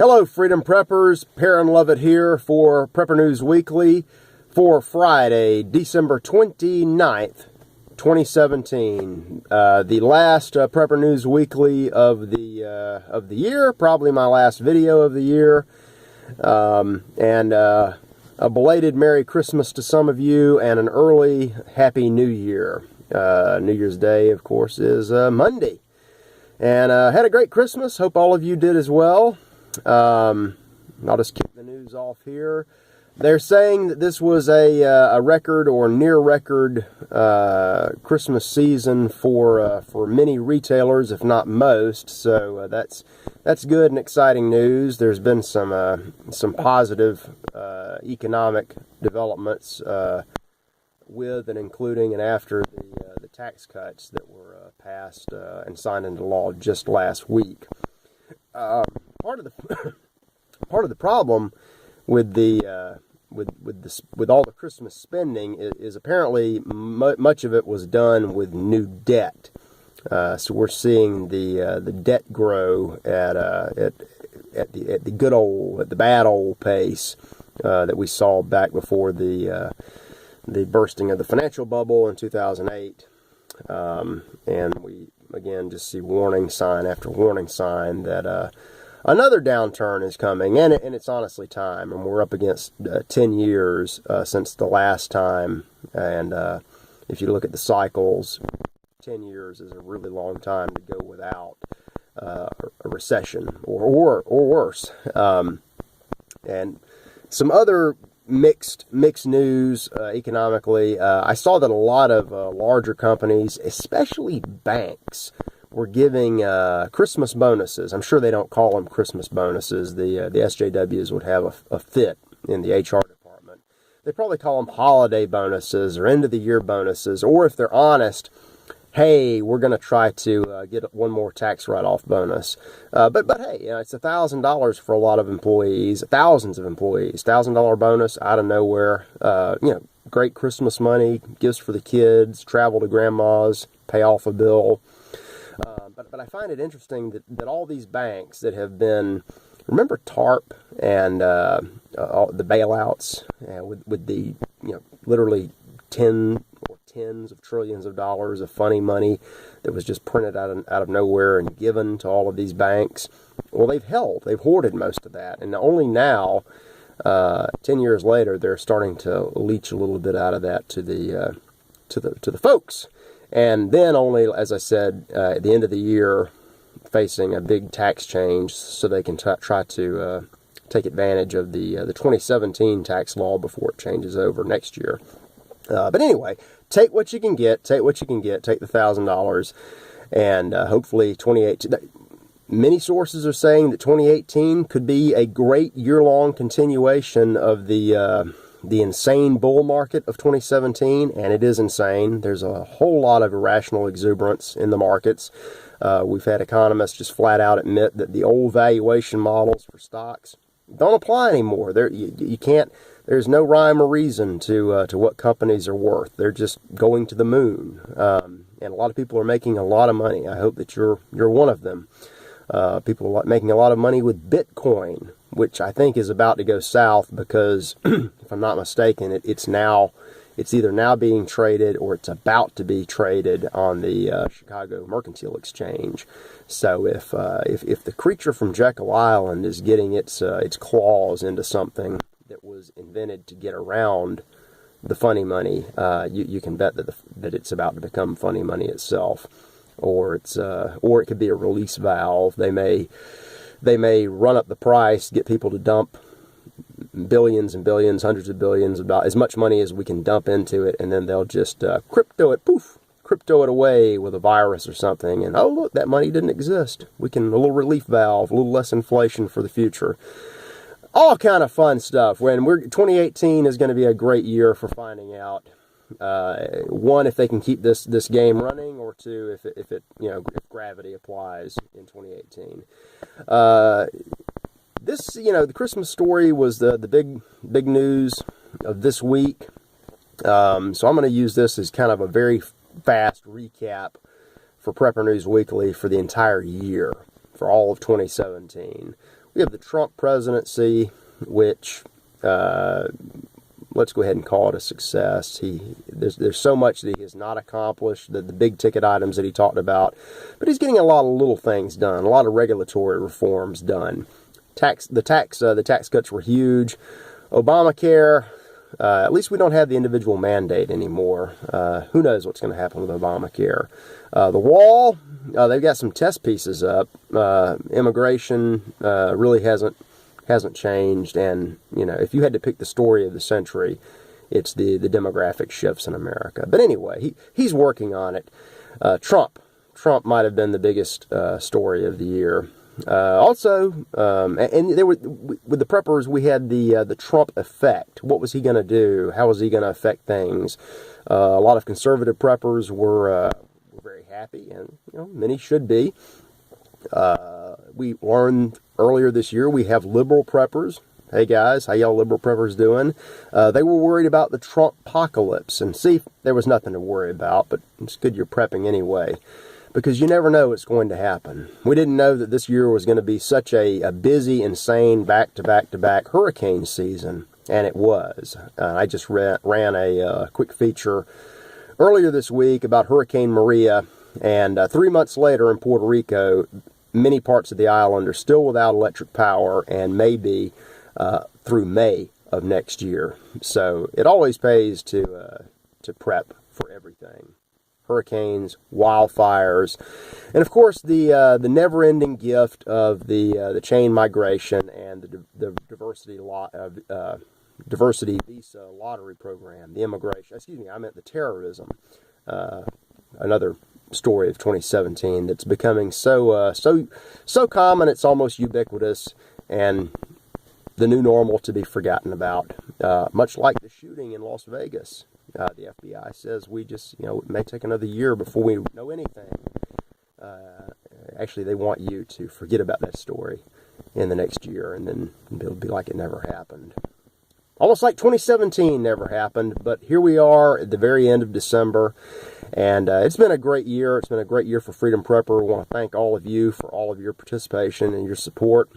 Hello, Freedom Preppers. Perrin Lovett here for Prepper News Weekly for Friday, December 29th, 2017. The last Prepper News Weekly of the year, probably my last video of the year. A belated Merry Christmas to some of you and an early Happy New Year. New Year's Day, of course, is Monday. And had a great Christmas. Hope all of you did as well. I'll just kick the news off here. They're saying that this was a record or near record Christmas season for many retailers, if not most. So that's good and exciting news. There's been some positive economic developments with and including and after the tax cuts that were passed and signed into law just last week. Part of the problem with all the Christmas spending is apparently much of it was done with new debt. So we're seeing the debt grow at the good old, at the bad old pace that we saw back before the bursting of the financial bubble in 2008, and we again just see warning sign after warning sign that another downturn is coming, and it's honestly time. And we're up against 10 years since the last time. And if you look at the cycles, 10 years is a really long time to go without a recession or worse. And some other mixed news economically. I saw that a lot of larger companies, especially banks, were giving Christmas bonuses. I'm sure they don't call them Christmas bonuses. The SJWs would have a fit in the HR department. They probably call them holiday bonuses or end of the year bonuses, or if they're honest, hey, we're going to try to get one more tax write-off bonus. But hey, it's $1,000 for a lot of employees, thousands of employees. $1,000 bonus out of nowhere. Great Christmas money, gifts for the kids, travel to grandma's, pay off a bill. But I find it interesting that all these banks that have been, remember TARP and all the bailouts with the literally tens of trillions of dollars of funny money that was just printed out of nowhere and given to all of these banks. Well, they've hoarded most of that, and only now, 10 years later, they're starting to leach a little bit out of that to the folks. And then only, as I said, at the end of the year, facing a big tax change so they can try to take advantage of the 2017 tax law before it changes over next year. But anyway, take what you can get. Take the $1,000, and hopefully 2018. Many sources are saying that 2018 could be a great year-long continuation of the insane bull market of 2017, and it is insane. There's a whole lot of irrational exuberance in the markets. We've had economists just flat out admit that the old valuation models for stocks don't apply anymore. You can't. There's no rhyme or reason to what companies are worth. They're just going to the moon, and a lot of people are making a lot of money. I hope that you're one of them. People are making a lot of money with Bitcoin, which I think is about to go south because, if I'm not mistaken, it's either now being traded or it's about to be traded on the Chicago Mercantile Exchange. So if the creature from Jekyll Island is getting its claws into something that was invented to get around the funny money, you can bet that it's about to become funny money itself, or it could be a release valve. They may run up the price, get people to dump billions and billions, hundreds of billions, about as much money as we can dump into it, and then they'll just crypto it away with a virus or something, and oh look, that money didn't exist. A little relief valve, a little less inflation for the future. All kind of fun stuff. 2018 is going to be a great year for finding out, one, if they can keep this game running, or two, if gravity applies in 2018. The Christmas story was the big news of this week. So I'm going to use this as kind of a very fast recap for Prepper News Weekly for the entire year, for all of 2017. we have the Trump presidency, which let's go ahead and call it a success. There's so much that he has not accomplished, the big ticket items that he talked about, but he's getting a lot of little things done, a lot of regulatory reforms done. The tax cuts were huge. Obamacare, at least we don't have the individual mandate anymore. Who knows what's going to happen with Obamacare? The wall, they've got some test pieces up. Immigration really hasn't changed, and if you had to pick the story of the century, it's the demographic shifts in America. But anyway, he's working on it. Trump might have been the biggest story of the year. Also, and there were, with the preppers, we had the Trump effect. What was he going to do? How was he going to affect things? A lot of conservative preppers were very happy, and many should be. We learned earlier this year we have liberal preppers. Hey guys, how y'all liberal preppers doing? They were worried about the Trump apocalypse, and see, there was nothing to worry about, but it's good you're prepping anyway, because you never know what's going to happen. We didn't know that this year was going to be such a busy, insane, back-to-back hurricane season, and it was. I just ran a quick feature earlier this week about Hurricane Maria, and 3 months later in Puerto Rico, many parts of the island are still without electric power, and may be through May of next year. So it always pays to prep for everything. Hurricanes, wildfires, and of course the never-ending gift of the chain migration and the diversity visa lottery program, the immigration. Excuse me, I meant the terrorism. Another story of 2017 that's becoming so common it's almost ubiquitous, and the new normal to be forgotten about. Much like the shooting in Las Vegas. The FBI says we just, it may take another year before we know anything. Actually, they want you to forget about that story in the next year, and then it'll be like it never happened. Almost like 2017 never happened, but here we are at the very end of December, and it's been a great year. It's been a great year for Freedom Prepper. We want to thank all of you for all of your participation and your support.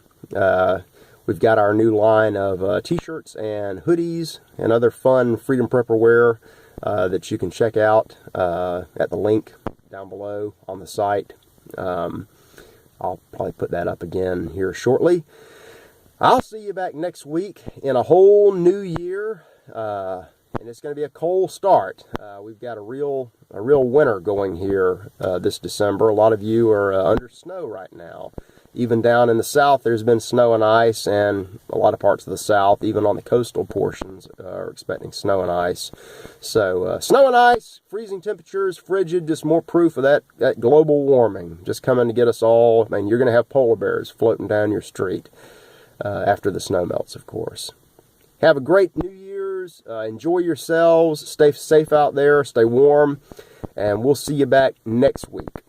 We've got our new line of t-shirts and hoodies and other fun Freedom Prepper wear that you can check out at the link down below on the site. I'll probably put that up again here shortly. I'll see you back next week in a whole new year, and it's going to be a cold start. We've got a real winter going here this December. A lot of you are under snow right now. Even down in the south, there's been snow and ice, and a lot of parts of the south, even on the coastal portions, are expecting snow and ice. So, snow and ice, freezing temperatures, frigid, just more proof of that global warming just coming to get us all. I mean, you're going to have polar bears floating down your street after the snow melts, of course. Have a great New Year's. Enjoy yourselves. Stay safe out there. Stay warm. And we'll see you back next week.